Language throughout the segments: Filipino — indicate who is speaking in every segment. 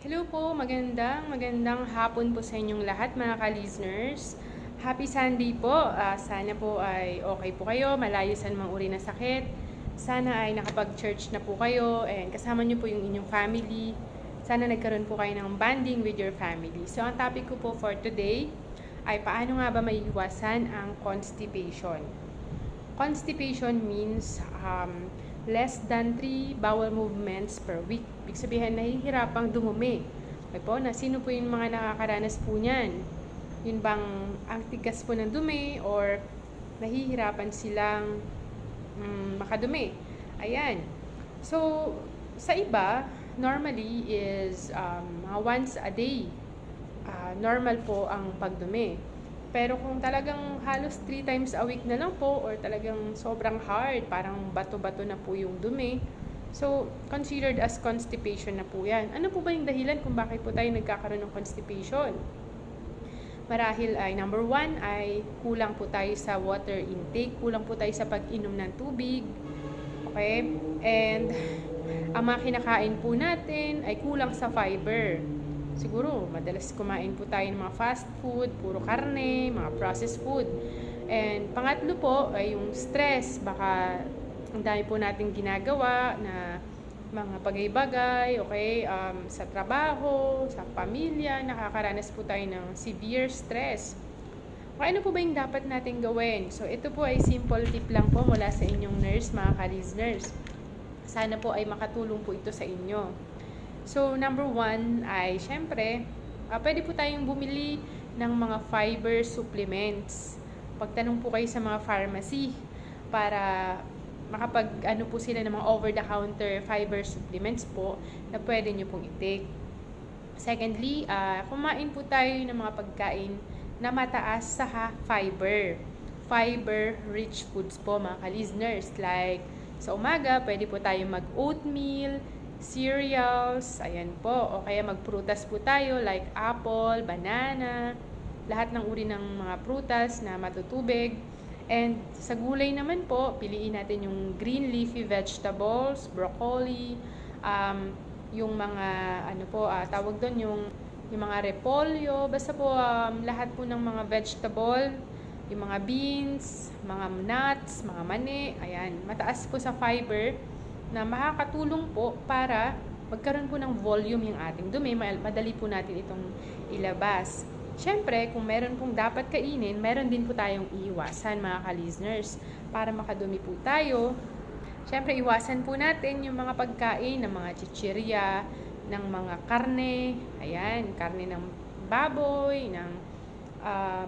Speaker 1: Hello po, magandang hapon po sa inyong lahat mga ka-listeners. Happy Sunday po. Sana po ay okay po kayo, malayo sa mga uri ng sakit. Sana ay nakapag-church na po kayo and kasama niyo po yung inyong family. Sana nagkaroon po kayo ng bonding with your family. So ang topic ko po for today ay paano nga ba maiiwasan ang constipation. Constipation means less than 3 bowel movements per week. Ibig sabihin, nahihirapang dumumi. Okay po, na sino po yung mga nakakaranas po niyan? Yun bang ang tigas po ng dumi or nahihirapan silang makadumi? Ayan. So, sa iba, normally is once a day. Normal po ang pagdumi. Pero kung talagang halos 3 times a week na lang po or talagang sobrang hard, parang bato-bato na po yung dumi, so considered as constipation na po yan. Ano po ba yung dahilan kung bakit po tayo nagkakaroon ng constipation? Marahil ay number 1 ay kulang po tayo sa water intake, kulang po tayo sa pag-inom ng tubig, okay? And ang mga kinakain po natin ay kulang sa fiber. Siguro, madalas kumain po tayo ng mga fast food, puro karne, mga processed food. And pangatlo po ay yung stress. Baka ang dami po natin ginagawa na mga bagay-bagay, okay, sa trabaho, sa pamilya, nakakaranas po tayo ng severe stress. Okay, ano po ba yung dapat natin gawin? So, ito po ay simple tip lang po mula sa inyong nurse, mga ka-listeners. Sana po ay makatulong po ito sa inyo. So, number 1 ay, syempre, pwede po tayong bumili ng mga fiber supplements. Pagtanong po kayo sa mga pharmacy para makapag-ano po sila ng mga over-the-counter fiber supplements po na pwede nyo pong i-take. Secondly, kumain po tayo ng mga pagkain na mataas sa fiber. Fiber-rich foods po, mga ka-listeners. Like, sa umaga, pwede po tayo mag-oatmeal, cereals, ayan po, o kaya magprutas po tayo like apple, banana, lahat ng uri ng mga prutas na matutubig. And sa gulay naman po, piliin natin yung green leafy vegetables, broccoli, yung mga ano po, tawag doon yung mga repolyo, basta po lahat po ng mga vegetable, yung mga beans, mga nuts, mga mani, ayan, mataas po sa fiber na makakatulong po para magkaroon po ng volume yung ating dumi, madali po natin itong ilabas. Siyempre, kung meron pong dapat kainin, meron din po tayong iiwasan, mga ka-listeners, para makadumi po tayo. Siyempre, iwasan po natin yung mga pagkain ng mga chichirya, ng mga karne, ayan, karne ng baboy, ng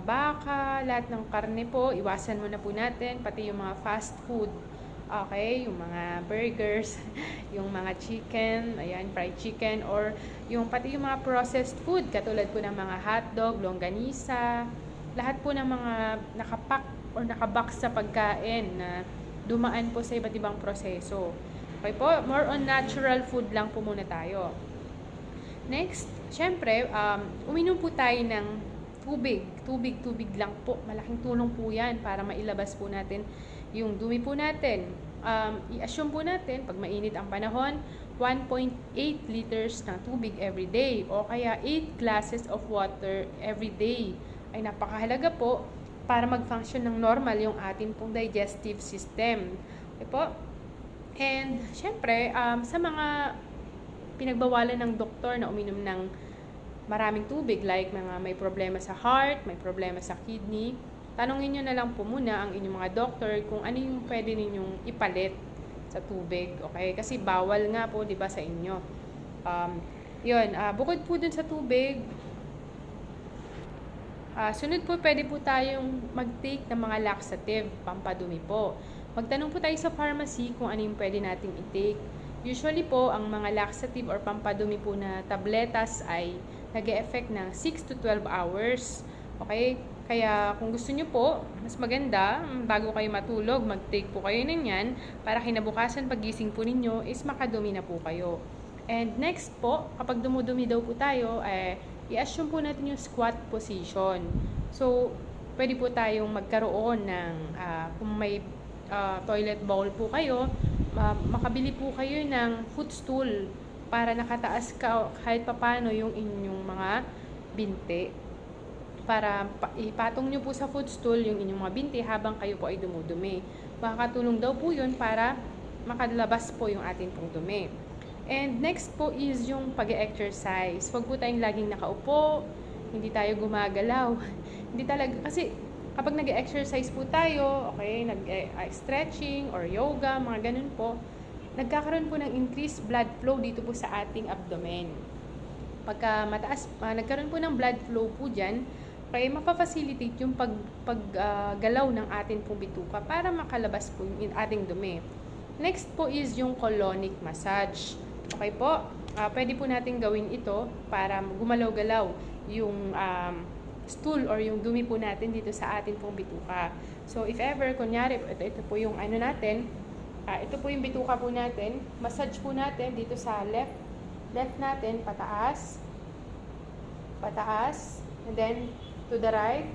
Speaker 1: baka, lahat ng karne po, iwasan muna po natin, pati yung mga fast food. Okay, yung mga burgers, yung mga chicken, ayan, fried chicken, or yung pati yung mga processed food, katulad po ng mga hotdog, longganisa, lahat po ng mga nakapack or nakabox sa pagkain na dumaan po sa iba't ibang proseso. Okay po, more on natural food lang po muna tayo. Next, syempre, uminom po tayo ng tubig. Tubig lang po. Malaking tulong po yan para mailabas po natin yung dumi po natin. I-assume po natin, pag mainit ang panahon, 1.8 liters ng tubig every day o kaya 8 glasses of water every day ay napakahalaga po para mag-function ng normal yung ating pong digestive system. Okay po? And, syempre, sa mga pinagbawalan ng doktor na uminom ng maraming tubig, like mga may problema sa heart, may problema sa kidney, tanongin nyo na lang po muna ang inyong mga doctor kung ano yung pwede ninyong ipalit sa tubig, okay? Kasi bawal nga po, di ba, sa inyo. Bukod po dun sa tubig, sunod po, pwede po tayong mag-take ng mga laxative, pampadumi po. Magtanong po tayo sa pharmacy kung ano yung pwede nating i-take. Usually po, ang mga laxative or pampadumi po na tabletas ay nag-e-effect ng 6 to 12 hours. Okay? Kaya kung gusto nyo po, mas maganda, bago kayo matulog, mag-take po kayo yan para kinabukasan pagising po ninyo is makadumi na po kayo. And next po, kapag dumudumi daw po tayo, i-assume po natin yung squat position. So, pwede po tayong magkaroon ng, kung may toilet bowl po kayo, makabili po kayo ng footstool para nakataas ka kahit papano yung inyong mga binti. Para ipatong nyo po sa footstool yung inyong mga binti habang kayo po ay dumudumi. Makakatulong daw po yun para makalabas po yung ating pong dumi. And next po is yung pag-exercise. Huwag po tayong laging nakaupo, hindi tayo gumagalaw. Hindi talaga, kasi kapag nag-exercise po tayo, okay, nag-stretching or yoga, mga ganun po, nagkakaroon po ng increased blood flow dito po sa ating abdomen. Pagka mataas, nagkaroon po ng blood flow po dyan, kaya mapafacilitate yung paggalaw ng ating pong bituka para makalabas po yung ating dumi. Next po is yung colonic massage. Okay po, pwede po natin gawin ito para gumalaw-galaw yung stool or yung dumi po natin dito sa ating pong bituka. So if ever, kunyari, ito po yung ano natin, ito po yung bituka po natin, massage po natin dito sa left natin, pataas, and then to the right,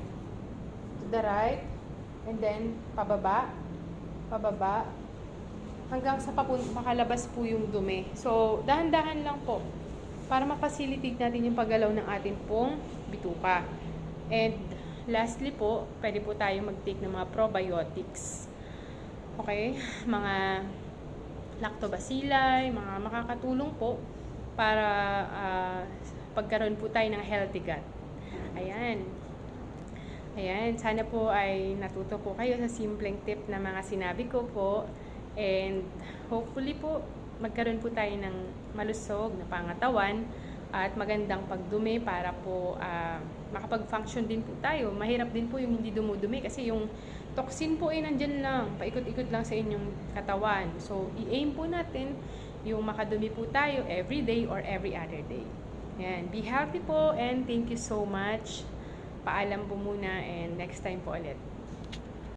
Speaker 1: and then pababa, hanggang sa makalabas po yung dumi. So, dahan-dahan lang po para ma-facilitate natin yung paggalaw ng ating pong bituka. And lastly po, pwede po tayo mag-take ng mga probiotics. Okay? Mga lactobacilli, mga makakatulong po para pagkaroon po tayo ng healthy gut. Ayan. Sana po ay natuto po kayo sa simpleng tip na mga sinabi ko po. And hopefully po, magkaroon po tayo ng malusog na pangatawan at magandang pagdumi para po makapag-function din po tayo. Mahirap din po yung hindi dumudumi kasi yung toxin po ay nandyan lang, paikot-ikot lang sa inyong katawan. So, i-aim po natin yung makadumi po tayo every day or every other day. Yan. Be healthy po and thank you so much. Paalam po muna and next time po ulit.